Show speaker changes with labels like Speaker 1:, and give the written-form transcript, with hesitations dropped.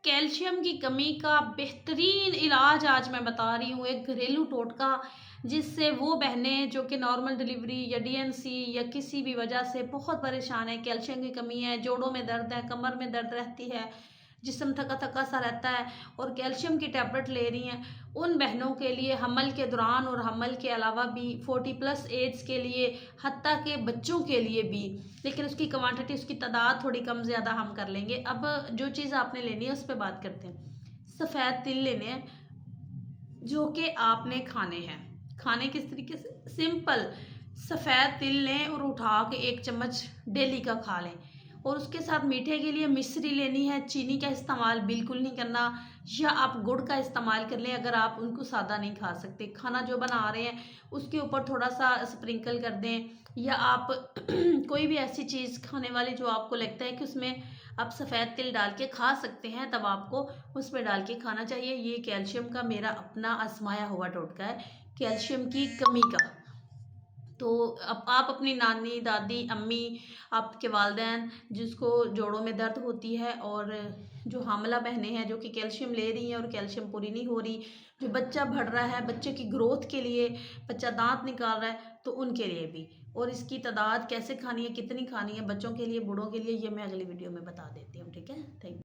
Speaker 1: Calcium की कमी का बेहतरीन इलाज आज मैं बता रही हूँ, एक घरेलू टोटका जिससे वो बहनें जो कि नॉर्मल डिलीवरी या डीएनसी या किसी भी वजह से बहुत परेशान है, कैल्शियम की कमी है, जोड़ों में दर्द है, कमर में दर्द रहती है, जिस्म थका थका सा रहता है और कैल्शियम की टैबलेट ले रही हैं, उन बहनों के लिए हमल के दौरान और हमल के अलावा भी 40+ एज के लिए, हत्ता के बच्चों के लिए भी, लेकिन उसकी क्वांटिटी, उसकी तादाद थोड़ी कम ज़्यादा हम कर लेंगे। अब जो चीज़ आपने लेनी है उस पर बात करते हैं। सफ़ेद तिल लेने हैं जो कि आपने खाने हैं। खाने किस तरीके से? सिंपल, सफ़ेद तिल लें और उठा के 1 चम्मच डेली का खा लें। और उसके साथ मीठे के लिए मिश्री लेनी है, चीनी का इस्तेमाल बिल्कुल नहीं करना, या आप गुड़ का इस्तेमाल कर लें अगर आप उनको सादा नहीं खा सकते। खाना जो बना रहे हैं उसके ऊपर थोड़ा सा स्प्रिंकल कर दें, या आप कोई भी ऐसी चीज़ खाने वाली जो आपको लगता है कि उसमें आप सफ़ेद तिल डाल के खा सकते हैं, तब आपको उसमें डाल के खाना चाहिए। ये कैल्शियम का मेरा अपना आजमाया हुआ टोटका है, कैल्शियम की कमी का। तो अब आप अपनी नानी, दादी, अम्मी, आपके वालिदैन जिसको जोड़ों में दर्द होती है, और जो हामला बहनें हैं जो कि कैल्शियम ले रही हैं और कैल्शियम पूरी नहीं हो रही, जो बच्चा बढ़ रहा है, बच्चे की ग्रोथ के लिए, बच्चा दांत निकाल रहा है, तो उनके लिए भी। और इसकी तादाद कैसे खानी है, कितनी खानी है, बच्चों के लिए, बूढ़ों के लिए, ये मैं अगली वीडियो में बता देती हूँ। ठीक है, थैंक यू।